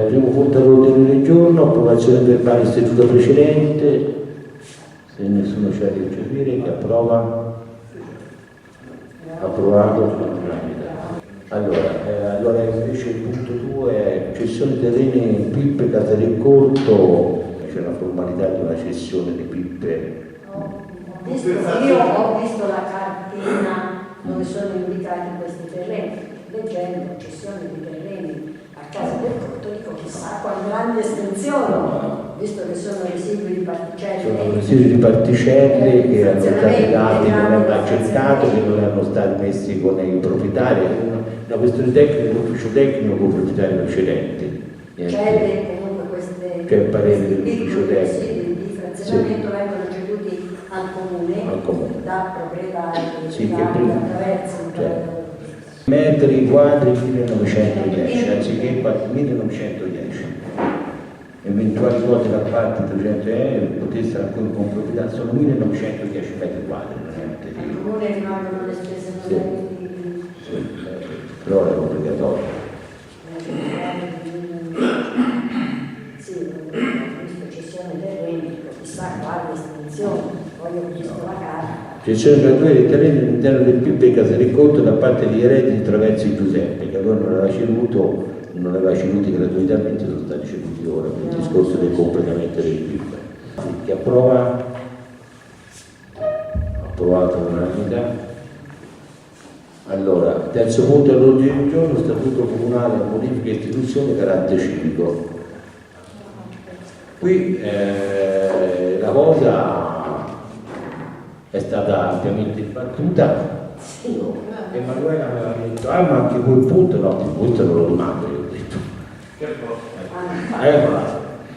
Primo punto all'ordine del giorno, approvazione verbale istituto precedente. Se nessuno c'è da riferire, chi approva? Approvato. Allora invece il punto 2 è cessione terreni Pippe Casario Corto, c'è una formalità di una cessione di Pippe. Io ho visto la cartina dove sono indicati questi terreni, leggendo cessione di terreni a casa del Corto, dico chissà quale grande estensione, visto che sono residui di particelle. Sono residui di particelle che hanno stati dati, non hanno accettato, che non erano stati messi con i proprietari. Una questione tecnica, l'ufficio tecnico con i proprietari precedenti. C'è comunque queste. C'è il parere dell'ufficio tecnico. Di frazionamento vengono ceduti al comune. Da proprietari attraverso metri quadri 1910 anziché 1910. Eventuali quote da parte 300 euro potessero ancora con proprietà sono 1910 metri quadri. Al comune rimangono le spese sì, però è obbligatorio. Sì, ho visto cessione terreni, chissà quale estensione, poi ho visto la carta. Cessione gratuita dei terreni all'interno del Pippe Casario da parte degli eredi di Traversi Giuseppe, che allora non aveva ceduti gratuitamente, sono stati ceduti ora, per il discorso del completamento del Pippe. Chi approva? Approvato all'unanimità. Allora, terzo punto all'ordine del giorno, statuto comunale, modifica e istituzione, carattere civico. Qui la cosa è stata ampiamente dibattuta. Emanuela mi aveva detto, ma anche quel punto, no, questo non lo rimando, io ho detto. Eccola,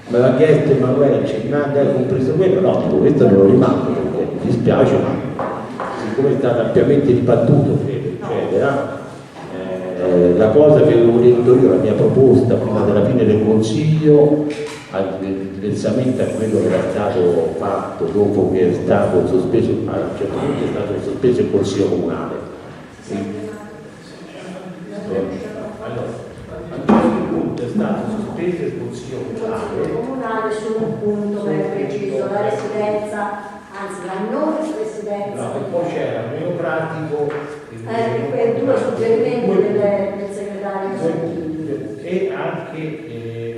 me l'ha chiesto Emanuela, dice, hai compreso quello? No, dico, questo non lo rimando, perché mi dispiace, ma siccome è stato ampiamente dibattuto, eccetera, la cosa che avevo detto io, la mia proposta prima della fine del Consiglio, diversamente a quello che era stato fatto dopo che è stato sospeso, a un certo punto è stato sospeso il Consiglio Comunale. Allora, a un certo punto è stato sospeso il Consiglio Comunale su un punto ben preciso, la residenza, anzi la non residenza. No, e poi c'era il meno pratico due suggerimenti del segretario e anche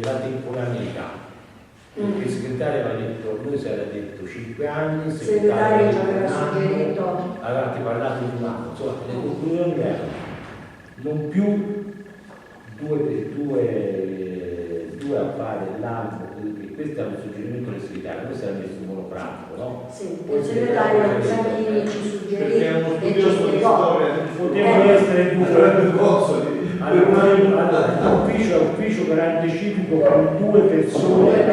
la temporaneità. Il segretario aveva detto, lui si era detto 5 anni, il segretario ci aveva suggerito, avevate parlato di un anno, insomma le conclusioni erano non più due a fare l'anno, questo era un suggerimento del segretario, noi si era messo un monopratico, no? Sì, il segretario Giannini ci suggerì e ci spiegò potevano essere due allora, ufficio garante civico con 2 persone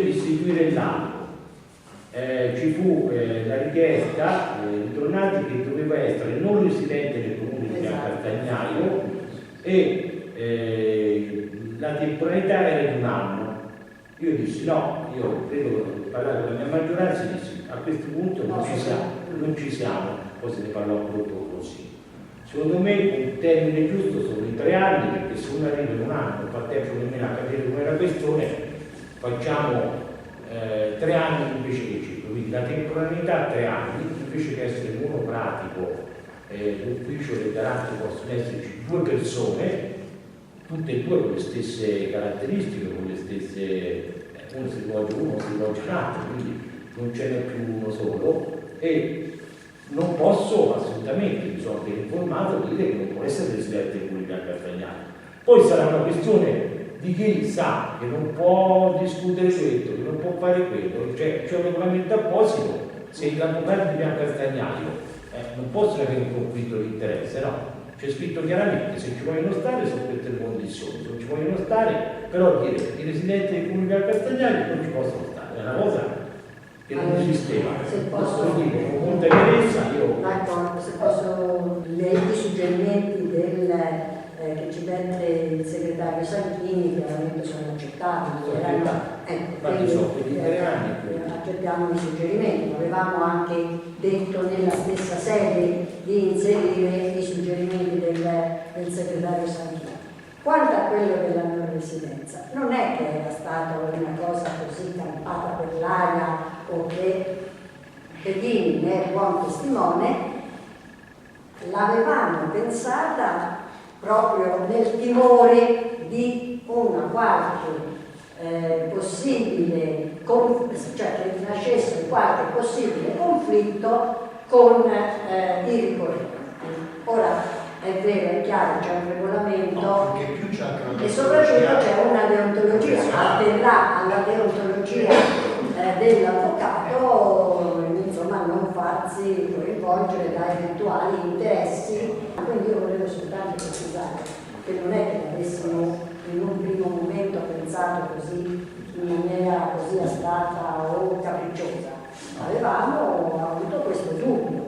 istituire l'anno. Ci fu la richiesta di Tornati che doveva essere non residente nel comune di Castagnaio e la temporaneità era di un anno. Io dissi no, io credo che parlare con la mia maggioranza e dissi a questo punto non ci siamo, poi se ne parlò proprio così. Secondo me un termine giusto sono i 3 anni, perché se uno arriva in un anno non fa tempo nemmeno a capire come è la questione, facciamo 3 anni invece che 5, quindi la temporaneità 3 anni, invece che essere monopratico, l'ufficio del garante possono esserci 2 persone, tutte e 2 con le stesse caratteristiche, con le stesse, uno si rivolge uno, si rivolge l'altro, quindi non ce n'è più uno solo e non posso assolutamente, mi sono ben informato, dire che non può essere residente in Comunità Castagnano. Poi sarà una questione di chi sa che non può discutere questo, che non può fare quello, cioè c'è un regolamento apposito, se l'avvocato di Pian Castagnaio non possono avere un conflitto di interesse, no? C'è scritto chiaramente, se ci vogliono stare sono queste le condizioni, se non ci vogliono stare, però dire i residenti del Comune di Castagnaio non ci possono stare, è una cosa che non esisteva. Se posso dire con molta chiarezza io. D'accordo, se posso i suggerimenti che ci dette il segretario Sanchini chiaramente sono accettati. Accettiamo i suggerimenti, avevamo anche detto nella stessa sede di inserire i suggerimenti del segretario Sanchini. Quanto a quello della non residenza, non è che era stata una cosa così campata per l'aria o che Bedini ne è buon testimone, l'avevamo pensata proprio nel timore di una qualche possibile, cioè che nascesse qualche possibile conflitto con i ricorrenti. Ora è vero, è chiaro, c'è un regolamento e soprattutto c'è una deontologia, atterrà alla deontologia dell'avvocato, insomma, non farsi coinvolgere da eventuali interessi. Quindi io volevo soltanto precisare che non è che avessimo in un primo momento pensato così in maniera così astratta o capricciosa, avevamo avuto questo dubbio.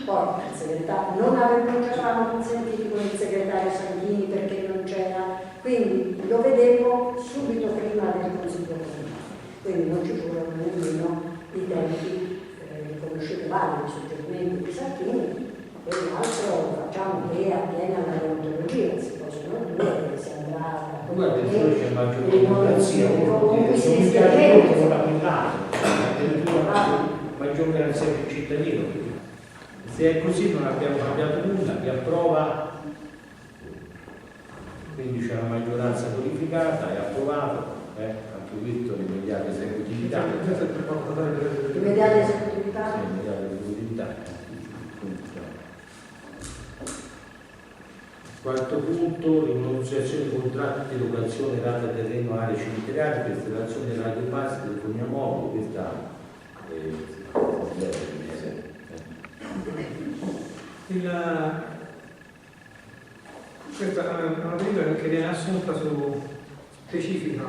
Poi il segretario non ci eravamo consentiti con il segretario Sanghini perché non c'era, quindi lo vedevo subito prima del Consiglio Comunale, quindi non ci furono nemmeno i tempi riconosciuti validi, suggerimenti di Sanghini. E l'altro facciamo che attiene alla deontologia, si possono dire che si andrà a guarda, c'è maggiore democrazia, non mi piace molto con l'appellato, maggiore garanzia per il cittadino. Se è così non abbiamo cambiato nulla, vi approva, quindi c'è una maggioranza qualificata, è approvato, anche questo l'immediata esecutività. Immediata esecutività? Sì, immediata esecutività. Quarto punto, rinegoziazione dei contratti di locazione data terreno aree cimiteriali per installazione della radio base telefonia mobile, questa questa è una delibera che viene assunta su specifica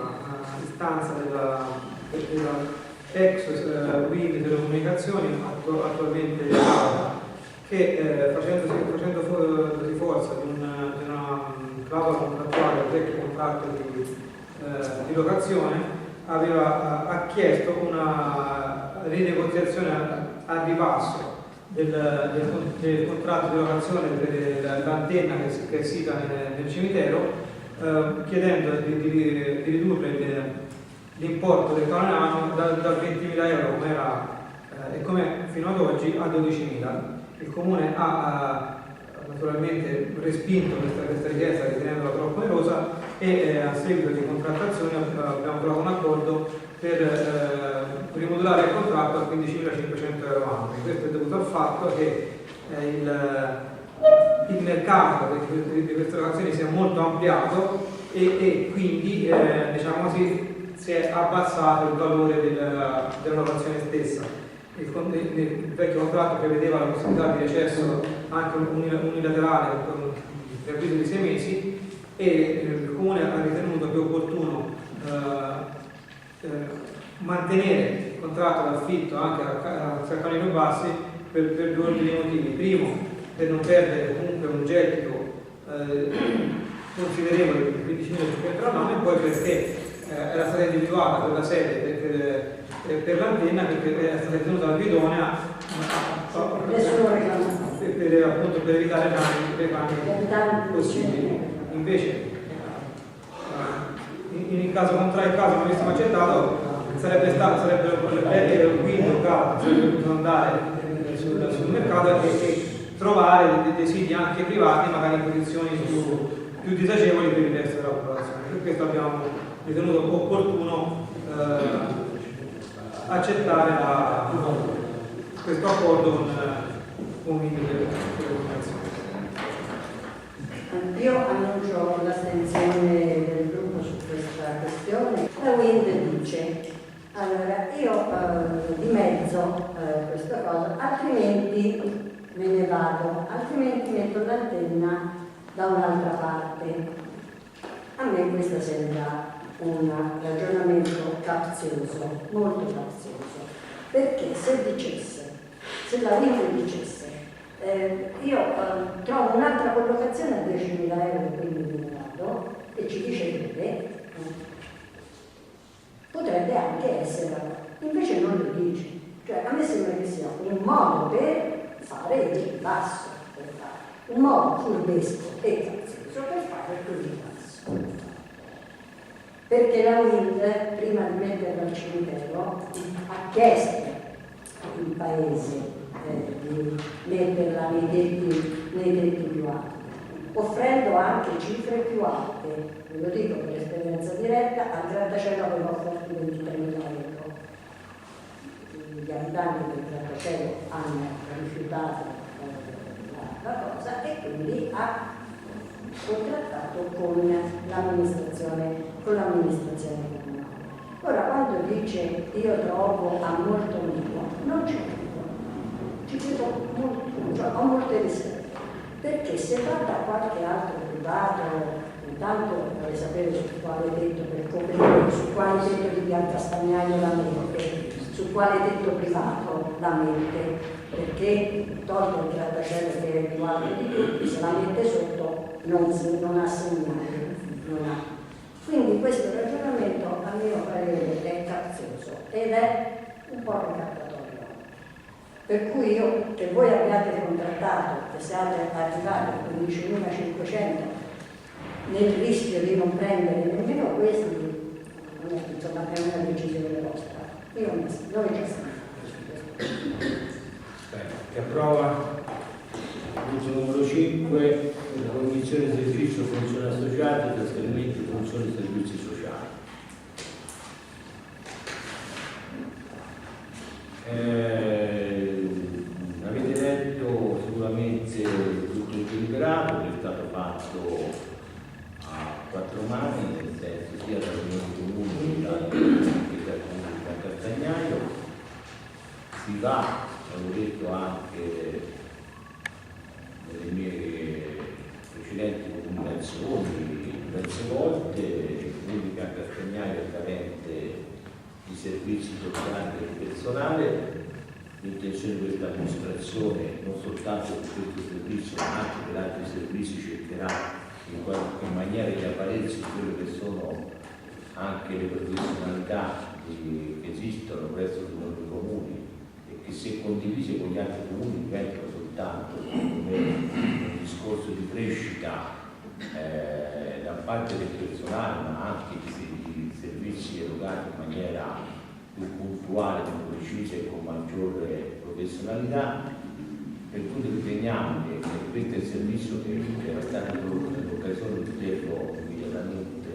istanza della ex Win Telecomunicazioni, attualmente che facendosi forza di una clausola contrattuale del vecchio contratto di locazione, ha chiesto una rinegoziazione a ribasso del contratto di locazione dell'antenna che è sita nel cimitero, chiedendo di ridurre l'importo del canone anno da 20.000 euro come era e come fino ad oggi a 12.000. Il Comune ha naturalmente respinto questa richiesta ritenendola troppo onerosa e a seguito di contrattazione abbiamo trovato un accordo per rimodulare il contratto a 15.500 euro annui. Questo è dovuto al fatto che il mercato di queste locazioni si è molto ampliato e quindi diciamo così, si è abbassato il valore della locazione stessa. Il vecchio contratto prevedeva la possibilità di recesso anche unilaterale con un preavviso di 6 mesi e il Comune ha ritenuto più opportuno mantenere il contratto d'affitto anche a canoni bassi per due ordini di motivi. Primo, per non perdere comunque un gettito considerevole di 15.500 all'anno, e poi perché era stata individuata quella sede per l'antenna perché era stata ritenuta la più idonea per evitare danni possibili. Invece in caso contrario, il caso non avessimo accettato, sarebbero le perdite quindi locali, sarebbero potuto andare sul mercato e trovare dei siti anche privati magari in posizioni più disagevoli per il resto della popolazione. Per questo abbiamo ritenuto opportuno accettare questo accordo con l'Indicazione. Io annuncio l'astensione del gruppo su questa questione. La Wind dice, allora io dimezzo questa cosa, altrimenti me ne vado, altrimenti metto l'antenna da un'altra parte. A me questo sembra un ragionamento capzioso, molto capzioso, perché se la Wind dicesse io trovo un'altra collocazione a 10.000 euro quindi me ne vado, e ci dice dove, potrebbe anche essere, invece non lo dice. Cioè, a me sembra che sia un modo per fare il basso, un modo furbesco e capzioso per fare per cui vi passo. Perché la Wind, prima di metterla al cimitero, ha chiesto il paese di metterla nei tetti più alti, offrendo anche cifre più alte. Ve lo dico per esperienza diretta, al grattacielo aveva offerto 23.000 euro. Gli abitanti del grattacielo hanno rifiutato la cosa e quindi ha contrattato con l'amministrazione comunale. Ora, quando dice io trovo a molto amico, non ci credo, ci credo molto, cioè ho molte riserve, perché se va da qualche altro privato, intanto vorrei sapere su quale tetto per coprire, su quale tetto di Biancastagnaio la mette, su quale tetto privato la mette, perché tolto il grattacielo che è il più alto di tutti, se la mette sotto non ha segnale, non ha. Quindi questo ragionamento a mio parere è capzioso ed è un po' ricattatorio. Per cui io, che voi abbiate contrattato, che siate arrivati a 15.500 nel rischio di non prendere nemmeno questi, insomma è una decisione vostra. Noi ci siamo. Che approva punto numero 5, la condizione di servizio funzioni associate, trasferimenti di funzioni e servizi sociali. Avete letto sicuramente tutto il deliberato che è stato fatto a 4 mani, nel senso sia dall'Unione Comune che dal Comune di Castagnaio. Si va, l'avevo detto anche nelle mie precedenti comunicazioni diverse volte, il Comune di Castagnaio è carente di servizi sociali per il personale. L'intenzione di questa amministrazione, non soltanto per questo servizio ma anche per altri servizi, cercherà in qualche maniera di apparirsi quelle che sono anche le professionalità che esistono presso i nostri comuni e che, se condivise con gli altri comuni, diventano soltanto un discorso di crescita da parte del personale, ma anche di servizi erogati in maniera più puntuale, più precisa e con maggiore professionalità. Per cui riteniamo che questo è il servizio che era stato introdotto nell'occasione di poterlo immediatamente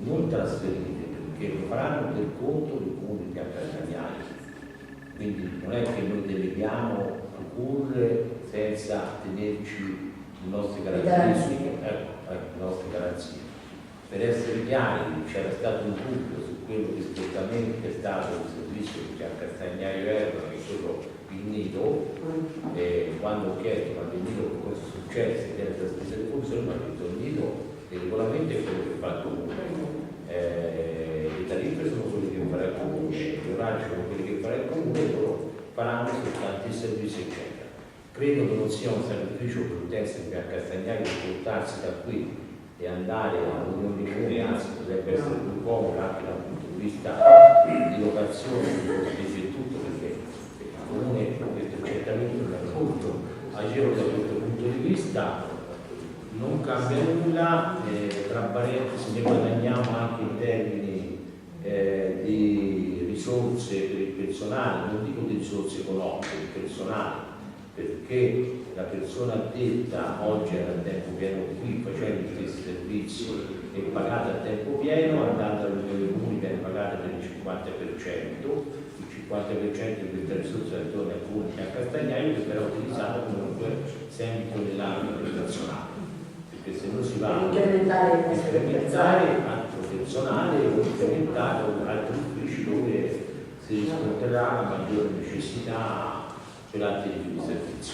non trasferire, perché lo faranno per conto del Comune di Castagnaio. Quindi non è che noi deleghiamo occorre senza tenerci le nostre garanzie. Per essere chiari, c'era stato un dubbio su quello che storicamente è stato il servizio che a Castagnaio erano, che quello il nido, e quando ho chiesto ma il nido che cosa è successo, che era trasmesso le funzioni, mi ha detto il nido, il regolamento è quello che fa il comune, le tariffe sono quelle che farà il comune, gli orari sono quelli che farà il comune, e loro faranno soltanto i servizi eccetera. Credo che non sia un sacrificio per l'utenza di Castagnaio portarsi da qui e andare all'unione di comune, anzi potrebbe essere più comodo anche dal punto di vista di locazione e tutto, perché il comune questo certamente non è molto agevole da questo punto di vista, non cambia nulla, tra parentesi ne guadagniamo anche in termini di risorse per il personale, non dico di risorse economiche, per il personale, perché la persona addetta oggi era a tempo pieno qui facendo gli stessi servizi e pagata a tempo pieno, andando all'unione comuni viene pagata per il 50%, il 50% di questa risorsa ritorna al comune a Castagnaio, che verrà utilizzata comunque sempre nell'ambito prestazionale, perché se non si va a incrementare altro personale o incrementare altri uffici dove si riscontrerà la maggiore necessità per altri tipi di servizi.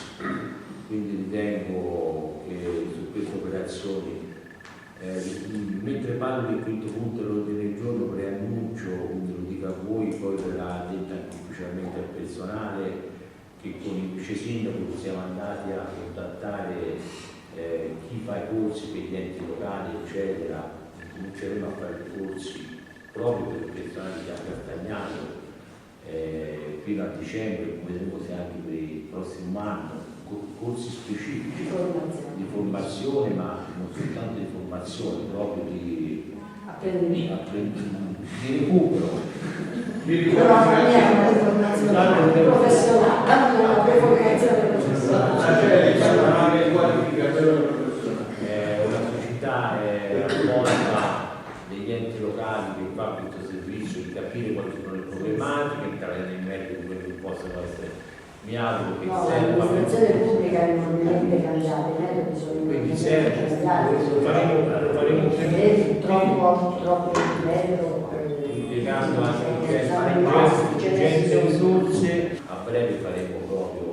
Quindi ritengo che su queste operazioni, mentre parlo del quinto punto dell'ordine del giorno, preannuncio, quindi lo dico a voi, poi verrà detta anche ufficialmente al personale, che con il vice sindaco siamo andati a contattare chi fa i corsi per gli enti locali, eccetera. Cominceremo a fare i corsi proprio per il personale di Castagnaio fino a dicembre, vedremo se anche per il prossimo anno corsi specifici Informazione. di formazione, ma non soltanto di formazione, proprio di recupero. Però non è una formazione professionale, non è una formazione professionale. Una società è volta degli enti locali che fa questo servizio di capire quali sono le problematiche, entrare nel merito di quello che possono essere. Mi auguro che No, serva. l'amministrazione pubblica è enormemente cambiata, i metodi sono Quindi serve, lo faremo troppo bello. impiegando anche urgenti risorse. A breve faremo proprio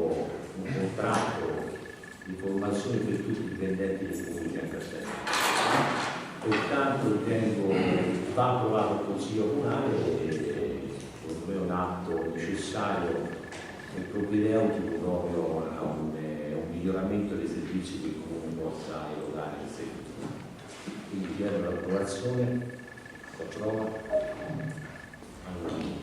un contratto di formazione per tutti i dipendenti del comune di Castello. Pertanto ritengo che va approvato il Consiglio Comunale e secondo me è un atto necessario che provvede proprio a un miglioramento dei servizi che il comune possa erogare in seguito. Quindi chiedo l'approvazione. Si approva. Allora.